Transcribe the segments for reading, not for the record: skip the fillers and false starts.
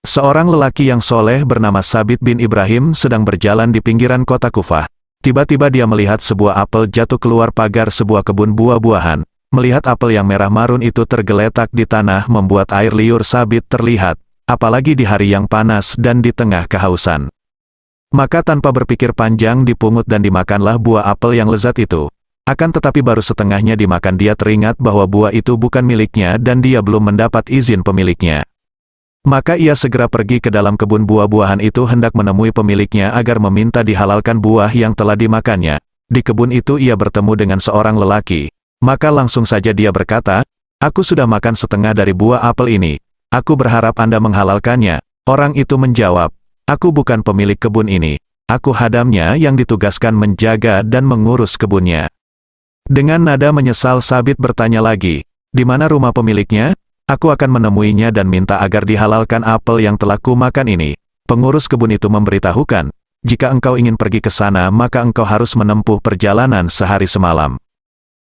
Seorang lelaki yang soleh bernama Sabit bin Ibrahim sedang berjalan di pinggiran kota Kufah. Tiba-tiba dia melihat sebuah apel jatuh keluar pagar sebuah kebun buah-buahan. Melihat apel yang merah marun itu tergeletak di tanah membuat air liur Sabit terlihat, apalagi di hari yang panas dan di tengah kehausan. Maka tanpa berpikir panjang dipungut dan dimakanlah buah apel yang lezat itu. Akan tetapi baru setengahnya dimakan dia teringat bahwa buah itu bukan miliknya dan dia belum mendapat izin pemiliknya. Maka ia segera pergi ke dalam kebun buah-buahan itu hendak menemui pemiliknya agar meminta dihalalkan buah yang telah dimakannya. Di kebun itu ia bertemu dengan seorang lelaki. Maka langsung saja dia berkata, "Aku sudah makan setengah dari buah apel ini. Aku berharap Anda menghalalkannya." Orang itu menjawab, "Aku bukan pemilik kebun ini. Aku hadamnya yang ditugaskan menjaga dan mengurus kebunnya." Dengan nada menyesal Sabit bertanya lagi, "Di mana rumah pemiliknya? Aku akan menemuinya dan minta agar dihalalkan apel yang telah kumakan ini." Pengurus kebun itu memberitahukan, "Jika engkau ingin pergi ke sana maka engkau harus menempuh perjalanan sehari semalam."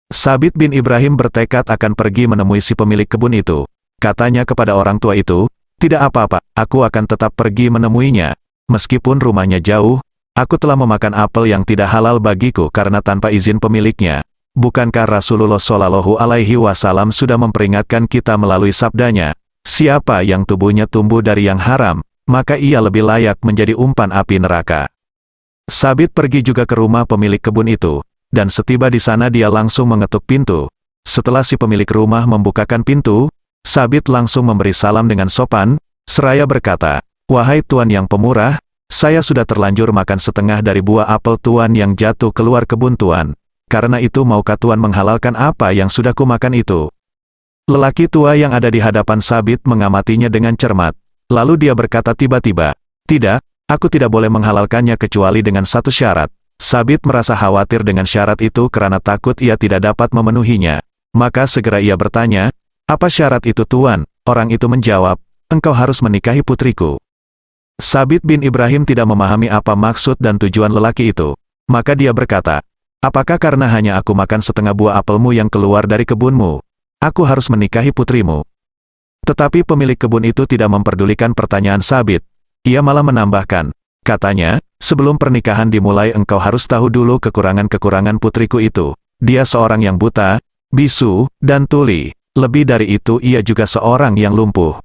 Sabit bin Ibrahim bertekad akan pergi menemui si pemilik kebun itu. Katanya kepada orang tua itu, "Tidak apa-apa, aku akan tetap pergi menemuinya. Meskipun rumahnya jauh, aku telah memakan apel yang tidak halal bagiku karena tanpa izin pemiliknya. Bukankah Rasulullah Shallallahu Alaihi Wasallam sudah memperingatkan kita melalui sabdanya, siapa yang tubuhnya tumbuh dari yang haram, maka ia lebih layak menjadi umpan api neraka." Sabit pergi juga ke rumah pemilik kebun itu, dan setiba di sana dia langsung mengetuk pintu. Setelah si pemilik rumah membukakan pintu, Sabit langsung memberi salam dengan sopan, seraya berkata, "Wahai Tuan yang pemurah, saya sudah terlanjur makan setengah dari buah apel Tuan yang jatuh keluar kebun Tuan. Karena itu maukah Tuan menghalalkan apa yang sudah kumakan itu?" Lelaki tua yang ada di hadapan Sabit mengamatinya dengan cermat. Lalu dia berkata tiba-tiba, "Tidak, aku tidak boleh menghalalkannya kecuali dengan satu syarat." Sabit merasa khawatir dengan syarat itu karena takut ia tidak dapat memenuhinya. Maka segera ia bertanya, "Apa syarat itu Tuan?" Orang itu menjawab, "Engkau harus menikahi putriku." Sabit bin Ibrahim tidak memahami apa maksud dan tujuan lelaki itu. Maka dia berkata, "Apakah karena hanya aku makan setengah buah apelmu yang keluar dari kebunmu, aku harus menikahi putrimu?" Tetapi pemilik kebun itu tidak memperdulikan pertanyaan Sabit. Ia malah menambahkan, katanya, "Sebelum pernikahan dimulai engkau harus tahu dulu kekurangan-kekurangan putriku itu. Dia seorang yang buta, bisu, dan tuli. Lebih dari itu ia juga seorang yang lumpuh."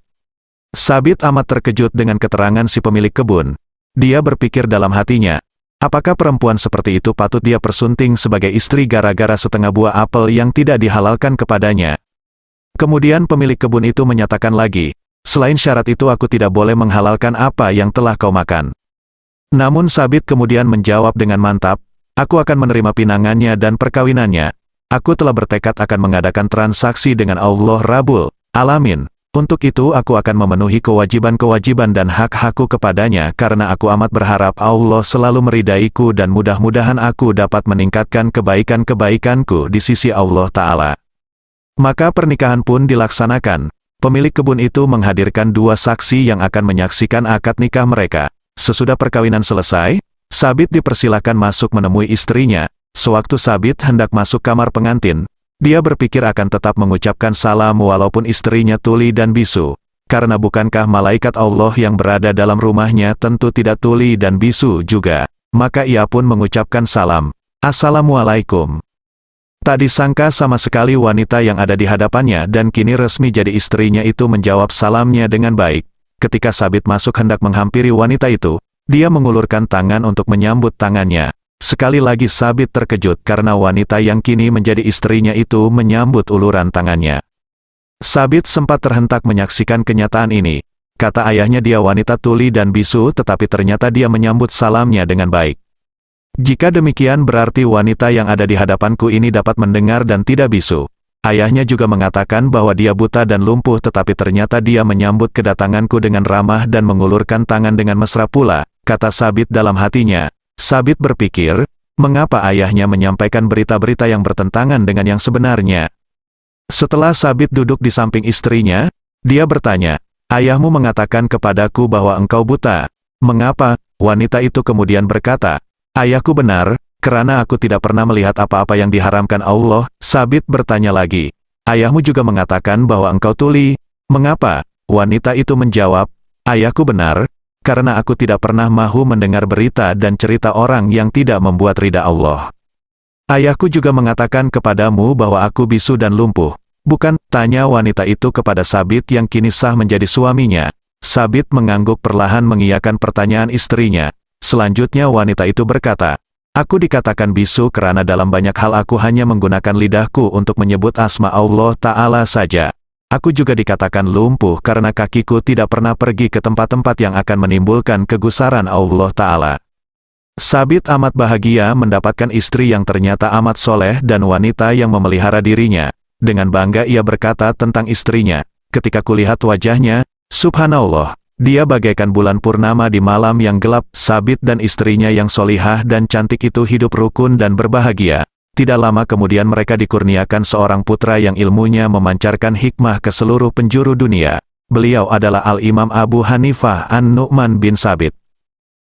Sabit amat terkejut dengan keterangan si pemilik kebun. Dia berpikir dalam hatinya, apakah perempuan seperti itu patut dia persunting sebagai istri gara-gara setengah buah apel yang tidak dihalalkan kepadanya? Kemudian pemilik kebun itu menyatakan lagi, "Selain syarat itu aku tidak boleh menghalalkan apa yang telah kau makan." Namun Sabit kemudian menjawab dengan mantap, "Aku akan menerima pinangannya dan perkawinannya. Aku telah bertekad akan mengadakan transaksi dengan Allah Rabbul Alamin. Untuk itu aku akan memenuhi kewajiban-kewajiban dan hak-hakku kepadanya karena aku amat berharap Allah selalu meridaiku dan mudah-mudahan aku dapat meningkatkan kebaikan-kebaikanku di sisi Allah Ta'ala." Maka pernikahan pun dilaksanakan. Pemilik kebun itu menghadirkan dua saksi yang akan menyaksikan akad nikah mereka. Sesudah perkawinan selesai, Sabit dipersilakan masuk menemui istrinya. Sewaktu Sabit hendak masuk kamar pengantin, dia berpikir akan tetap mengucapkan salam walaupun istrinya tuli dan bisu. Karena bukankah malaikat Allah yang berada dalam rumahnya tentu tidak tuli dan bisu juga. Maka ia pun mengucapkan salam, "Assalamualaikum." Tak disangka sama sekali wanita yang ada di hadapannya dan kini resmi jadi istrinya itu menjawab salamnya dengan baik. Ketika Sabit masuk hendak menghampiri wanita itu, dia mengulurkan tangan untuk menyambut tangannya. Sekali lagi Sabit terkejut karena wanita yang kini menjadi istrinya itu menyambut uluran tangannya. Sabit sempat terhentak menyaksikan kenyataan ini. Kata ayahnya dia wanita tuli dan bisu tetapi ternyata dia menyambut salamnya dengan baik. Jika demikian berarti wanita yang ada di hadapanku ini dapat mendengar dan tidak bisu. Ayahnya juga mengatakan bahwa dia buta dan lumpuh tetapi ternyata dia menyambut kedatanganku dengan ramah dan mengulurkan tangan dengan mesra pula, kata Sabit dalam hatinya. Sabit berpikir, mengapa ayahnya menyampaikan berita-berita yang bertentangan dengan yang sebenarnya? Setelah Sabit duduk di samping istrinya, dia bertanya, "Ayahmu mengatakan kepadaku bahwa engkau buta. Mengapa?" Wanita itu kemudian berkata, "Ayahku benar, karena aku tidak pernah melihat apa-apa yang diharamkan Allah." Sabit bertanya lagi, "Ayahmu juga mengatakan bahwa engkau tuli. Mengapa?" Wanita itu menjawab, Ayahku benar, karena aku tidak pernah mahu mendengar berita dan cerita orang yang tidak membuat ridha Allah. Ayahku juga mengatakan kepadamu bahwa aku bisu dan lumpuh. Bukan, tanya wanita itu kepada Sabit yang kini sah menjadi suaminya. Sabit mengangguk perlahan mengiyakan pertanyaan istrinya. Selanjutnya wanita itu berkata, aku dikatakan bisu karena dalam banyak hal aku hanya menggunakan lidahku untuk menyebut asma Allah Ta'ala saja. Aku juga dikatakan lumpuh karena kakiku tidak pernah pergi ke tempat-tempat yang akan menimbulkan kegusaran Allah Ta'ala. Sabit amat bahagia mendapatkan istri yang ternyata amat soleh dan wanita yang memelihara dirinya. Dengan bangga ia berkata tentang istrinya, ketika kulihat wajahnya, subhanallah, dia bagaikan bulan purnama di malam yang gelap. Sabit dan istrinya yang solihah dan cantik itu hidup rukun dan berbahagia. Tidak lama kemudian mereka dikurniakan seorang putra yang ilmunya memancarkan hikmah ke seluruh penjuru dunia. Beliau adalah Al-Imam Abu Hanifah An-Nu'man bin Sabit.